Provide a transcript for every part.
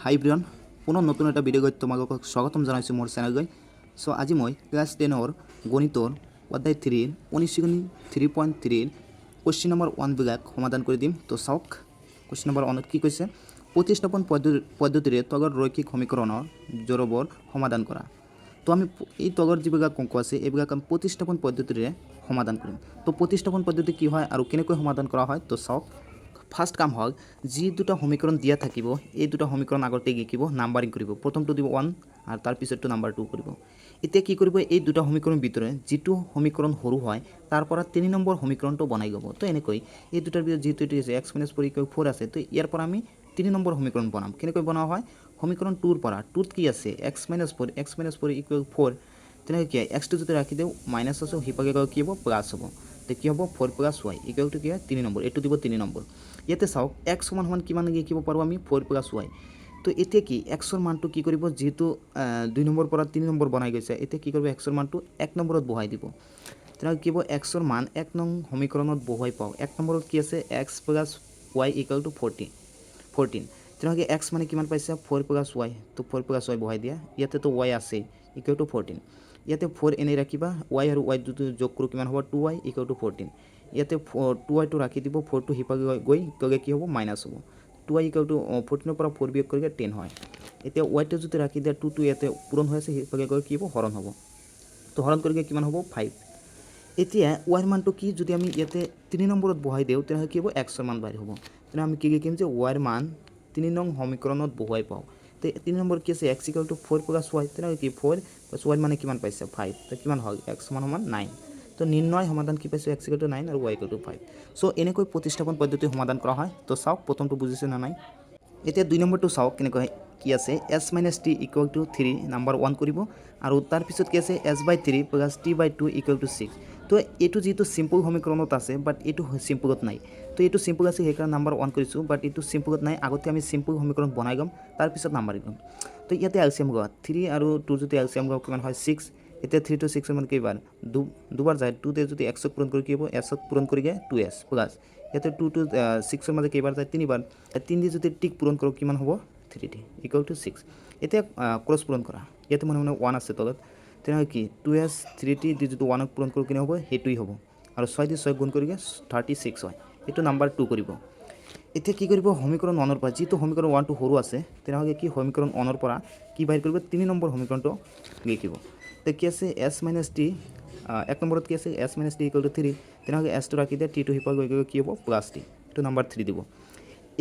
হাই ব্ৰিয়ন পুনৰ নতুন এটা ভিডিঅ' গৈ তোমালোকক স্বাগতম জনাইছোঁ মোৰ চেনেল গৈ চ' আজি মই ক্লাছ 10ৰ গণিতৰ অধ্যায় 3 অনুশীলনী 3.3 কুৱেশ্যন নম্বৰ 1 বিলাক সমাধান কৰি দিম। তো চাওক কুৱেশ্যন নম্বৰ 1 কি কৈছে, প্ৰতিস্থাপন পদ্ধতিৰে তগৰ ৰৈখিক সমীকৰণৰ জোৰবৰ সমাধান কৰা। তো আমি এই তগৰ যিবিলাক অংক আছে এইবিলাক আমি প্ৰতিস্থাপন পদ্ধতিৰে সমাধান কৰিম। তো প্ৰতিস্থাপন পদ্ধতি কি হয় আৰু কেনেকৈ সমাধান কৰা হয় তো চাওক। ফাৰ্ষ্ট কাম হ'ল যি দুটা সমীকৰণ দিয়া থাকিব এই দুটা সমীকৰণ আগতে লিখিব, নাম্বাৰিং কৰিব। প্ৰথমটো দিব 1 আৰু তাৰ পিছতটো নাম্বাৰ 2 কৰিব। এতিয়া কি কৰিব, এই দুটা সমীকৰণৰ ভিতৰত যিটো সমীকৰণ সৰু হয় তাৰ পৰা 3 নম্বৰ সমীকৰণটো বনাই ল'ব। তো এনেকৈ এই দুটাৰ ভিতৰত যিটো আছে x - 4 আছে, তো ইয়াৰ পৰা আমি 3 নম্বৰ সমীকৰণ বনাম। কেনেকৈ বনোৱা হয়, সমীকৰণ 2ৰ পৰা 2ত কি আছে x - 4 = 4, তেনেকৈ কি এক্সটো যদি ৰাখি দিওঁ মাইনাছ আছে, সিপাকে কি হ'ব প্লাছ হ'ব। তো কি হ'ব 4 + y = কি হয় 3 নম্বৰ, এইটো দিব 3 নম্বৰ। ইয়াতে চাওক x সমান কিমান লিখিব পাৰোঁ আমি 4 + y। তো এতিয়া কি এক্সৰ মানটো কি কৰিব, যেহেতু 2 নম্বৰ পৰা 3 নম্বৰ বনাই গৈছে, এতিয়া কি কৰিব এক্সৰ মানটো 1 নম্বৰত বহাই দিব। তেনেহ'লে কি হ'ব এক্সৰ মান 1 নং সমীকৰণত বহুৱাই পাওঁ। 1 নম্বৰত কি আছে x + y = 14। তেনেহ'লে x মানে কিমান পাইছে 4 + y, তো 4 + y বহাই দিয়া। ইয়াতেতো y আছে = 14। ইয়াতে 4 এনেই ৰাখিবা, y আৰু y যদি যোগ কৰোঁ কিমান হ'ব 2y = 14। ইয়াতে 2yটো ৰাখি দিব, 4টো সিপাকে গৈ কি হ'ব মাইনাছ হ'ব। 2y = 14 পৰা 4 বিয়োগ কৰিলে 10 হয়। এতিয়া yটো যদি ৰাখি দিয়া 2টো ইয়াতে পূৰণ হৈ আছে, সিপাকে গৈ কি হ'ব হৰণ হ'ব। তো হৰণ কৰিলে কিমান হ'ব 5। এতিয়া ৱাইৰ মানটো কি, যদি আমি ইয়াতে 3 নম্বৰত বহাই দিওঁ তেনেহ'লে কি হ'ব এক্সৰ মান বাহিৰ হ'ব। তেনেহ'লে আমি কি লিখিম যে ৱাইৰ মান 3 নং সমীকৰণত বহুৱাই পাওঁ। তো 3 নম্বৰ কি আছে x = 4 + y, তেনেহ'লে কি 4 + y মানে কিমান পাইছে 5। তো কিমান হ'ল x সমান 9। তো নিৰ্ণয় সমাধান কি পাইছোঁ x = 9 আৰু y = 5। চ' এনেকৈ প্ৰতিস্থাপন পদ্ধতি সমাধান কৰা হয়। তো চাওক প্ৰথমটো বুজিছে নে নাই। এতিয়া 2 নম্বৰটো চাওক কেনেকৈ কি আছে s - t = 3 নাম্বাৰ 1 কৰিব, আৰু তাৰপিছত কি আছে s/3 + t/2 = 6। তো এইটো যিটো চিম্পল সমীকৰণত আছে, বাট এইটো চিম্পলত নাই। তো এইটো চিম্পল আছে সেইকাৰণে নাম্বাৰ 1 কৰিছোঁ, বাট এইটো চিম্পলত নাই। আগতে আমি চিম্পল সমীকৰণ বনাই ল'ম, তাৰপিছত নাম্বাৰ দিম। তো ইয়াতে এলচিএম লোৱা 3 আৰু 2 যদি এলচিএম লোৱা কিমান হয় 6। এতিয়া 3 to 6 মান কেইবাৰ দুবাৰ যায়, 2তে যদি x পূৰণ কৰি কি হ'ব s পূৰণ কৰি গৈ 2s প্লাছ ইয়াতে 2 to 6ৰ মাজে কেইবাৰ যায় 3 বাৰ, 3 দি যদি টিক পূৰণ কৰোঁ কিমান হ'ব 3t = 6। এতিয়া ক্ৰছ পূৰণ কৰা, ইয়াতে মানে 1 আছে তলত, তেনেহ'লে কি 2s 3t দি যদি 1ক পূৰণ কৰোঁ কিনে হ'ব সেইটোৱেই হ'ব, আৰু 6 দি 6 গুণ কৰিলে 36 হয়। এইটো নাম্বাৰ 2 কৰিব। এতিয়া কি কৰিব সমীকৰণ 1ৰ পৰা, যিটো সমীকৰণ 1টো সৰু আছে তেনেহ'লে কি সমীকৰণ 1ৰ পৰা কি বাহিৰ কৰিব 3 নম্বৰ সমীকৰণটো লিখিব। তো কি আছে s - t, 1 নম্বৰত কি আছে s - t = 3, তেনেহ'লে sটো ৰাখি দিয়ে, tটো সিপাকে গৈ কি হ'ব +t, এইটো নাম্বাৰ 3 দিব।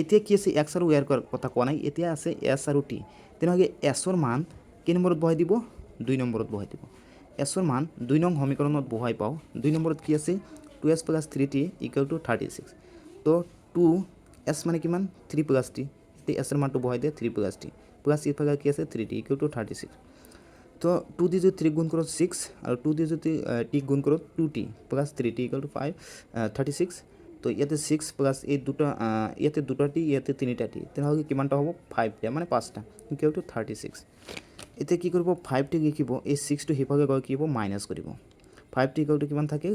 এতিয়া কি আছে x আৰু y কথা কোৱা নাই, এতিয়া আছে s আৰু t। তেনেহ'লে sৰ মান কেই নম্বৰত বহাই দিব 2 নম্বৰত বহাই দিব। sৰ মান 2 নং সমীকৰণত বহাই পাওঁ। 2 নম্বৰত কি আছে 2s + 3t = 36। তো 2s মানে কিমান 3 + t, এতিয়া sৰ মানটো বহাই দিয়ে 3 + t প্লাছ ইফালে কি আছে 3t = 36। তো 2 দি যদি 3 গুণ কৰোঁ 6, আৰু 2 দি যদি t গুণ কৰোঁ 2t প্লাছ 3t = 5 36। তো ইয়াতে 6 প্লাছ এই দুটা ইয়াতে 2টা t ইয়াতে 3টা t, তেনেহ'লে কিমানটা হ'ব 5টা মানে 5টা = 36। এতিয়া কি কৰিব 5টি লিখিব, এই 6টো সিফালে গৈ কি হ'ব মাইনাছ কৰিব। 5t = কিমান থাকিল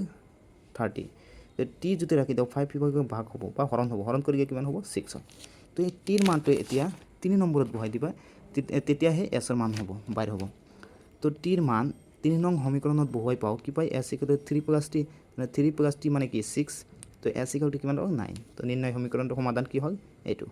30। তো t যদি ৰাখি দিওঁ 5 সিফালে ভাগ হ'ব বা হৰণ হ'ব, হৰণ কৰিলে কিমান হ'ব 6 হয়। তো এই tৰ মানটো এতিয়া 3 নম্বৰত বহাই দিবা, তেতিয়াহে sৰ মান হ'ব বাহিৰ হ'ব। তো tৰ মান 3 নং সমীকৰণত বহুৱাই পাওঁ, কি পাই s = 3 + t, 3 + t মানে কি 6। তো s = কিমান হ'ল 9। তো নিৰ্ণয় সমীকৰণটোৰ সমাধান কি হ'ল এইটো।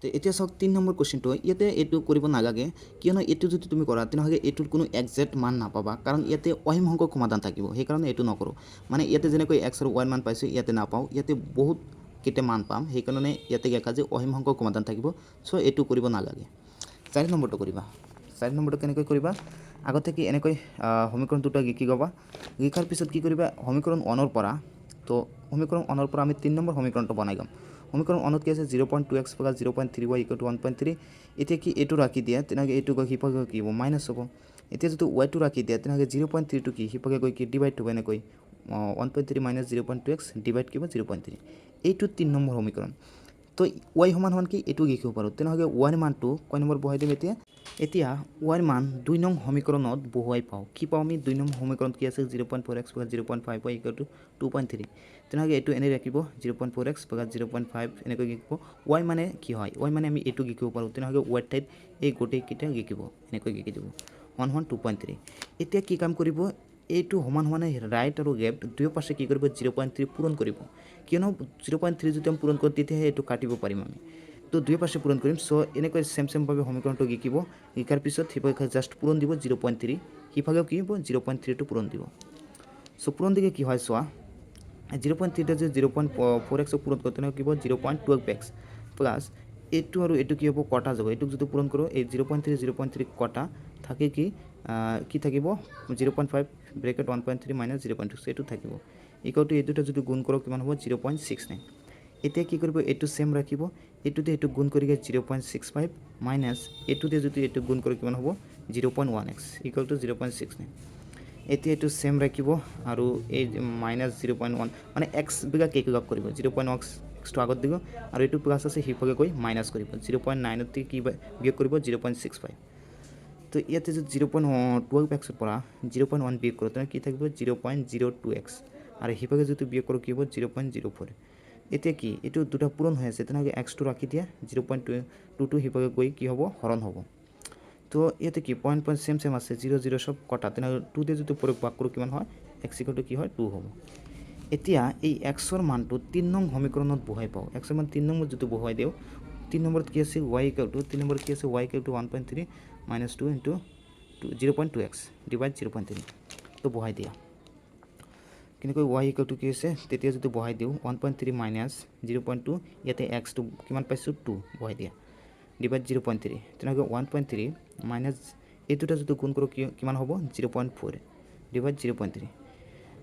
তো এতিয়া চাওক 3 নম্বৰ কুৱেশ্যনটো, ইয়াতে এইটো কৰিব নালাগে, কিয়নো এইটো যদি তুমি কৰা তেনেহ'লে এইটোৰ কোনো একজেক্ট মান নাপাবা, কাৰণ ইয়াতে অসীম সংখ্যক সমাধান থাকিব, সেইকাৰণে এইটো নকৰোঁ। মানে ইয়াতে যেনেকৈ x আৰু y মান পাইছোঁ ইয়াতে নাপাওঁ, ইয়াতে বহুত কেইটা মান পাম, সেইকাৰণে ইয়াতে লেখা যে অসীম সংখ্যক সমাধান থাকিব। চ' এইটো কৰিব নালাগে। 4 নম্বৰটো কৰিবা। 4 নম্বৰটো কেনেকৈ কৰিবা, আগতে কি এনেকৈ সমীকৰণ দুটা লিখি ল'বা। লিখাৰ পিছত কি কৰিবা সমীকৰণ 1ৰ পৰা, তো সমীকৰণ 1ৰ পৰা আমি 3 নম্বৰ সমীকৰণটো বনাই ল'ম। সমীকৰণ 1ত কি আছে 0.2x + 0.3y = 1.3। এতিয়া কি এইটো ৰাখি দিয়ে, তেনেহ'লে এইটো গৈ সিপাকে কি হ'ব মাইনাছ হ'ব। এতিয়া যদি ৱাইটো ৰাখি দিয়ে তেনেহ'লে 0.3টো কি সিপাকে গৈ কি ডিভাইড হ'ব, এনেকৈ 1.3 - 0.2x ডিভাইড কি হ'ব 0.3। এইটো 3 নম্বৰ সমীকৰণ। তো ৱাই সমান কি এইটো লিখিব পাৰোঁ তেনেহ'লে ৱাইৰ মানটো কয় নম্বৰ বহাই দিম এতিয়া ৱাইৰ মান 2 নং সমীকৰণত বহুৱাই পাওঁ কি পাওঁ আমি 2 নং সমীকৰণত কি আছে 0.4x + 0.5y = 2.3 তেনেহ'লে এইটো এনে ৰাখিব 0.4x + 0.5 এনেকৈ লিখিব ৱাই মানে কি হয় ৱাই মানে আমি এইটো লিখিব পাৰোঁ তেনেহ'লে ৱাইৰ ঠাইত এই গোটেইকেইটা লিখিব এনেকৈ লিখি দিব 2.3 এতিয়া কি কাম কৰিব এইটো সমান ৰাইট আৰু লেফ্ট দুয়োপাশে কি কৰিব 0.3 পূৰণ কৰিব কিয়নো 0.3 যদি আমি পূৰণ কৰোঁ তেতিয়াহে এইটো কাটিব পাৰিম আমি তো দুয়োপাশে পূৰণ কৰিম চ' এনেকৈ চেমভাৱে সমীকৰণটো লিখিব লিখাৰ পিছত সিফালে জাষ্ট পূৰণ দিব 0.3 সিফালেও কি হ'ব 0.3টো পূৰণ দিব চ' পূৰণ দিলে কি হয় চোৱা 0.3টা যে 0.4x পূৰণ কৰোঁ তেনেহ'লে কি হ'ব 0.12x প্লাছ এইটো আৰু এইটো কি হ'ব কটা যাব এইটোক যদি পূৰণ কৰোঁ এই 0.3 কটা থাকে কি থাকিব 0.5 ব্ৰেকেট 1.3 মাইনাছ 0.2 এইটো থাকিব ইকুৱেল টু এই দুটা যদি গুণ কৰোঁ কিমান হ'ব 0.69 এতিয়া কি কৰিব এইটো সেম ৰাখিব এইটোতে এইটো গুণ কৰিলে 0.65 মাইনাছ এইটোতে যদি এইটো গুণ কৰোঁ কিমান হ'ব 0.1x ইকুৱেল টু 0.69 এতিয়া এইটো সেম ৰাখিব আৰু এই মাইনাছ 0.1 মানে এক্স বিলাক লগ কৰিব 0.1xটো আগত দিব আৰু এইটো প্লাছ আছে সিফালে গৈ মাইনাছ কৰিব 0.9তে কি বিয়োগ কৰিব 0.65 তো ইয়াতে যদি 0.12xৰ পৰা 0.1 বিয়োগ কৰোঁ তেনে কি থাকিব 0.02x আৰু সিফালে যদি বিয়োগ কৰোঁ কি হ'ব 0.04 এতিয়া কি এইটো দুটা পূৰণ হৈ আছে তেনেহ'লে এক্সটো ৰাখি দিয়া 0.22 সিফালে গৈ কি হ'ব হৰণ হ'ব তো ইয়াতে কি পইণ্ট সেম আছে 0 সব কটা তেনেহ'লে 2 দিয়ে যদি ভাগ কৰোঁ কিমান হয় x = কি হয় 2 হ'ব এতিয়া এই এক্সৰ মানটো 3 নং সমীকৰণত বহাই পাওঁ এক্সৰ মান 3 নম্বৰত যদি বহাই দিওঁ 3 নম্বৰত কি আছে y = 3 নম্বৰত কি আছে y = 1.3 - 2 × 0.2x ডিভাইড 0.3 তো বহাই দিয়া কেনেকৈ y = কি আছে তেতিয়া যদি বহাই দিওঁ 1.3 মাইনাছ 0.2 ইয়াতে xটো কিমান পাইছোঁ 2 বহাই দিয়া ডিভাইড 0.3 তেনেহ'লে 1.3 মাইনাছ এই দুটা যদি গুণ কৰোঁ কিমান হ'ব 0.4 ডিভাইড 0.3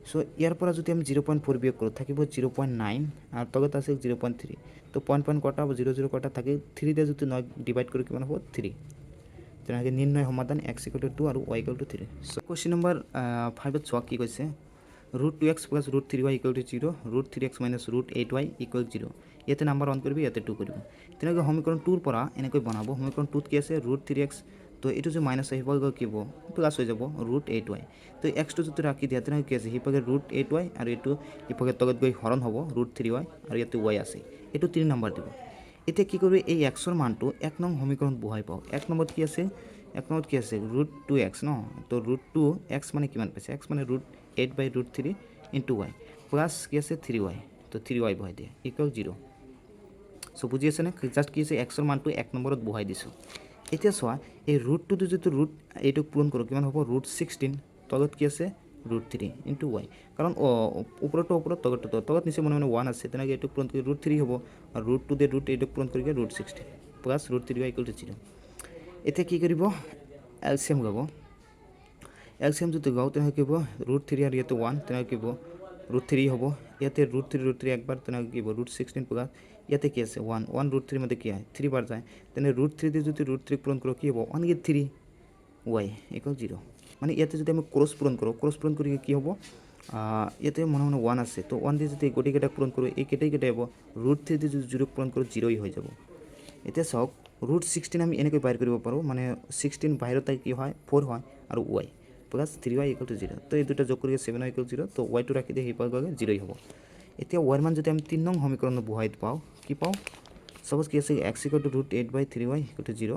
চ' ইয়াৰ পৰা যদি আমি 0.4 বিয়োগ কৰোঁ থাকিব 0.9 আৰু তলত আছে 0.3 তো পইণ্ট কটা হ'ব 0 কটা থাকে 3 দিয়ে যদি 9 ডিভাইড কৰোঁ কিমান হ'ব 3 তেনেহ'লে নিৰ্ণয় সমাধান x = 2 আৰু y = 3 চ' কুৱেশ্যন নম্বৰ 5ত চোৱা কি কৈছে √2x + √3y = 0 √3x - √8y = 0 ইয়াতে নাম্বাৰ 1 কৰিব ইয়াতে 2 কৰিব তেনেকৈ সমীকৰণ 2ৰ পৰা এনেকৈ বনাব সমীকৰণ 2ত কি আছে √3x তো এইটো যে মাইনাছ আহিব কি হ'ব প্লাছ হৈ যাব √8y তো এক্সটো যদি ৰাখি দিয়া তেনেহ'লে কি আছে সিফালে √8y আৰু এইটো সিফালে তলত গৈ হৰণ হ'ব √3y আৰু ইয়াতে y আছে এইটো 3 নম্বৰ দিব এতিয়া কি কৰিব এই এক্সৰ মানটো 1 নং সমীকৰণত বহাই পাওঁ 1 নম্বৰত কি আছে √2x ন তো √2x মানে কিমান পাইছে x মানে √8/√3 * y প্লাছ কি আছে 3y তো 3y বহাই দিয়ে = 0 চ' বুজি আছে নে জাষ্ট কি আছে এক্সৰ মানটো 1 নম্বৰত বহাই দিছোঁ এতিয়া চোৱা এই √2টো যদি এইটোক পূৰণ কৰোঁ কিমান হ'ব √16 তলত কি আছে √3 * y কাৰণ ওপৰতো তলত নিচে মনে 1 আছে তেনেকৈ এইটো পূৰণ কৰি √3 হ'ব আৰু √2 দিয়ে √8ক পূৰণ কৰি √16 প্লাছ √3y = 0 এতিয়া কি কৰিব এলচিএম ল'ব এলচিএম যদি লওঁ তেনেহ'লে কি হ'ব √3 আৰু ইয়াতে 1 তেনেহ'লে কি হ'ব √3 হ'ব ইয়াতে √3 একবাৰ তেনেহ'লে কি হ'ব √16 প্লাছ ইয়াতে কি আছে 1 √3 মধ্যে কি হয় 3 বাৰ যায় তেনে √3 দিয়ে যদি √3 পূৰণ কৰোঁ কি হ'ব 1 × 3 y = 0 মানে ইয়াতে যদি আমি ক্ৰছ পূৰণ কৰি কি হ'ব ইয়াতে মনে 1 আছে তো 1 দিয়ে যদি গোটেইকেইটা পূৰণ কৰোঁ এই কেইটা হ'ব √3 দিয়ে যদি 0 পূৰণ কৰোঁ 0 হৈ যাব এতিয়া চাওক √16 আমি এনেকৈ বাহিৰ কৰিব পাৰোঁ মানে 16 বাহিৰত কি হয় 4 হয় আৰু y প্লাছ 3y = 0 তো এই দুটা যোগ কৰি 7y = 0 তো yটো ৰাখি দিয়ে সিফালে গ'লে 0 হ'ব এতিয়া y মান যদি আমি 3 নং সমীকৰণত বহাই পাওঁ কি পাওঁ সাপোজ কি আছে x = √8/3y = 0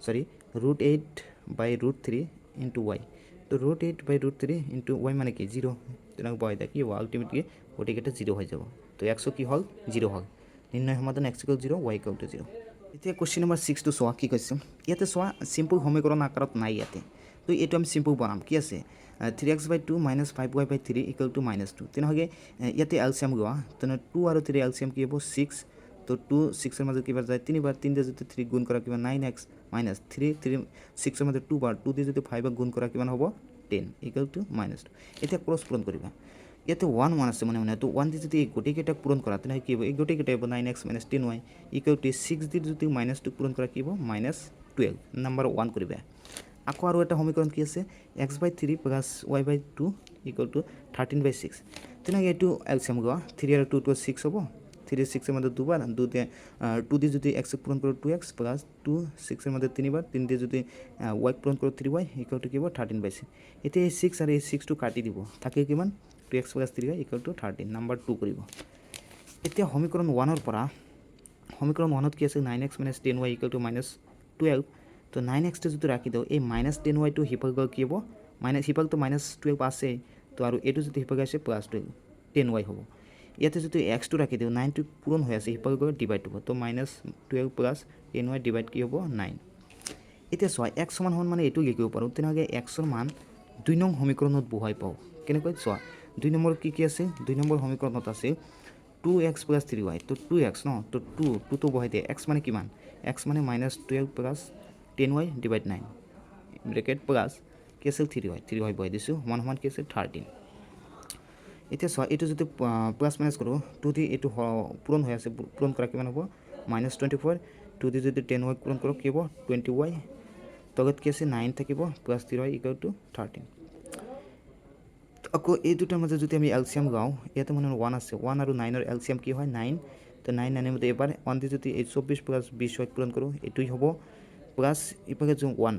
সরি √8/√3 * y তো √8/√3 * y মানে কি 0 তেনেকৈ বহাই দিয়ে কি হ'ব আলটিমেটলি গোটেইকেইটা 0 হৈ যাব তো x কি হ'ল 0 হ'ল নিৰ্ণয় সমাধান x = 0 y = 0 এতিয়া কুৱেশ্যন নম্বৰ 6টো চোৱা কি কৈছে ইয়াতে চোৱা চিম্পল সমীকৰণ আকাৰত নাই ইয়াতে তো এইটো আমি চিম্পল বনাম কি আছে 3x/2 - 5y/3 = -2 তেনেহ'লে ইয়াতে এলচিএম লোৱা তেনে 2 আৰু 3 এলচিএম কি হ'ব 6 তো 2 6 এর মাঝে কিবার যায় 3 বার 3 দিয়ে যদি 3 গুণ করা কিমান 9x - 3 3 6 এর মাঝে 2 বার 2 দিয়ে যদি 5 গুণ করা কিমান হ'ব 10 = -2 এতিয়া ক্রস পূরণ কৰিবা ইয়াতে 1 1 আছে মানে তো 1 দিয়ে যদি এই গোটেইকেইটা পূৰণ কৰা তেনে কি হ'ব এই গোটেইকেইটা হ'ব 9x - 10y = 6 দিয়ে যদি -2 পূৰণ কৰা কি হ'ব -12 নাম্বাৰ 1 কৰিবা আকৌ আৰু এটা সমীকৰণ কি আছে x/3 + y/2 = 13/6 তেনে এইটো এলচিএম লোৱা 3 আৰু 2 টো 6 হ'ব 3 6 এর মধ্যে দুবার, 2 দিয়ে যদি x পূরণ করো 2x প্লাস 2 6 এর মধ্যে 3 বার, 3 দিয়ে যদি y পূরণ করো 3y ইকুয়াল টু কি হবে 13/6। এতে এই 6 আর এই 6 টু কাটি দিব, থাকে কিমান 2x plus 3y equal to 13 number 2 কৰিব। এতিয়া সমীকৰণ 1 পৰা সমীকৰণ 1 কি আছে 9x - 10y ইকুয়াল টু -12। তো 9x টো যদি ৰাখি দিওঁ এই -10y টো হিপাক গ'ল কি হ'ব হিপাক তো -12 আছে, তো আৰু এইটো যদি হিপাক আছে +12 10y হ'ব। ইয়াতে যদি x টো ৰাখি দিওঁ 9 টো পূৰণ হৈ আছে হিপাক গ'ল ডিভাইড হ'ব, তো -12 + 10y ডিভাইড কি হ'ব 9। এতিয়া চোৱা x সমান সমান মানে এইটো লিখিব পাৰোঁ, তেনেহ'লে x ৰ মান 2 নং সমীকৰণত বহুৱাই পাওঁ। কেনেকৈ চোৱা 2 নম্বৰ কি আছে 2 নম্বৰ সমীকৰণত আছে 2x + 3y, তো 2x ন, তো 2 তো বহাই দিয়ে, x মানে কিমান x মানে -12 + 10y ডিভাইড 9 ব্ৰেকেট প্লাছ কি আছিল 3y বহাই দিছোঁ সমান সমান কি আছে 13। এতিয়া চোৱা এইটো যদি প্লাছ মাইনাছ কৰোঁ 2 দি এইটো পূৰণ হৈ আছে, পূৰণ কৰা কিমান হ'ব -24, 2 দি যদি 10y পূৰণ কৰোঁ কি হ'ব 20y, তলত কি আছে 9 থাকিব প্লাছ 3y ইকুৱেল টু 13। আকৌ এই দুটাৰ মাজত যদি আমি এলচিয়াম গাওঁ ইয়াতে মানে 1 আছে, 1 আৰু 9 ৰ এলচিয়াম কি হয় 9, তো 9 9 মধ্যে এবাৰ 1 দি যদি 24 প্লাছ 20y পূৰণ কৰোঁ এইটোই হ'ব, প্লাছ ইপাকে যোন 1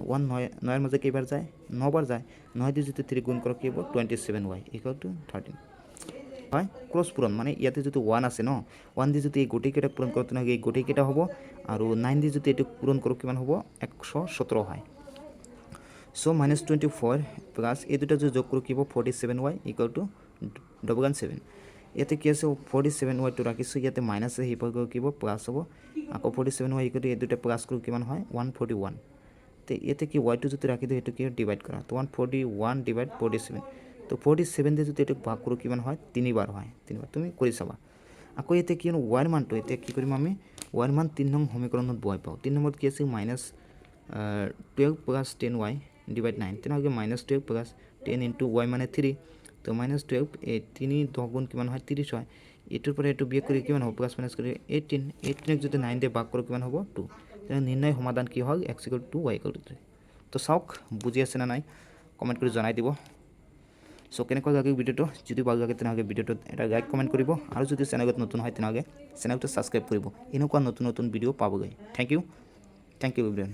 9 মাজে কেইবাৰ যায় 9 বাৰ যায়, 9 দি যদি 3 গুণ কৰোঁ কি হ'ব 27y ইকুৱেল টু 13 হয়। ক্ৰছ পূৰণ মানে ইয়াতে যদি 1 আছে ন, 1 দি যদি এই গোটেইকেইটা পূৰণ কৰোঁ তেনেহ'লে এই গোটেইকেইটা হ'ব, আৰু 9 দি যদি এইটো পূৰণ কৰোঁ কিমান হ'ব 117 হয়। সো -24 প্লাছ এই দুটা যদি যোগ কৰোঁ কি হ'ব 47y ইকুৱেল টু 777। ইয়াতে কি আছে 47y টো ৰাখিছোঁ, ইয়াতে মাইনাছ আছে হিপাক কি হ'ব প্লাছ হ'ব, আকৌ 47y ইকুৱেল টু এই দুটা প্লাছ কৰোঁ কিমান হয় 141। তো ইয়াতে কি y টো যদি ৰাখি দিওঁ এইটো কি ডিভাইড কৰা, তো 141 ডিভাইড 47, তো 47 দিয়ে যদি এইটোক ভাগ কৰোঁ কিমান হয় 3 বাৰ হয়, 3 বাৰ তুমি কৰি চাবা। আকৌ ইয়াতে কি y ৰ মানটো এতিয়া কি কৰিম আমি y ৰ মান 3 নং সমীকৰণত বহাই পাওঁ। 3 নম্বৰত কি আছে -12 + 10y ডিভাইড 9, তেনেহ'লে -12 + 10 ইনটু y মানে 3, তো -12 এই 3 10 গুণ কিমান হয় 30 হয়, এইটোৰ পৰা এইটো বিয়োগ কৰি কিমান হ'ব প্লাছ মাইনাছ কৰি 18ক যদি 9 দিয়ে ভাগ কৰোঁ কিমান হ'ব 2, তেনে নিৰ্ণয় সমাধান কি হ'ল x = 2 y = 3। তো চাওক বুজি আছে না নাই কমেণ্ট কৰি জনাই দিব। সো কেনেকুৱা লাগে ভিডিঅ'টো, যদি ভাল লাগে তেনেহ'লে ভিডিঅ'টোত এটা লাইক কমেণ্ট কৰিব, আৰু যদি চেনেলত নতুন হয় তেনেহ'লে চেনেলটো ছাবস্ক্ৰাইব কৰিব এনেকুৱা নতুন নতুন ভিডিঅ' পাবলৈ। Thank you everyone.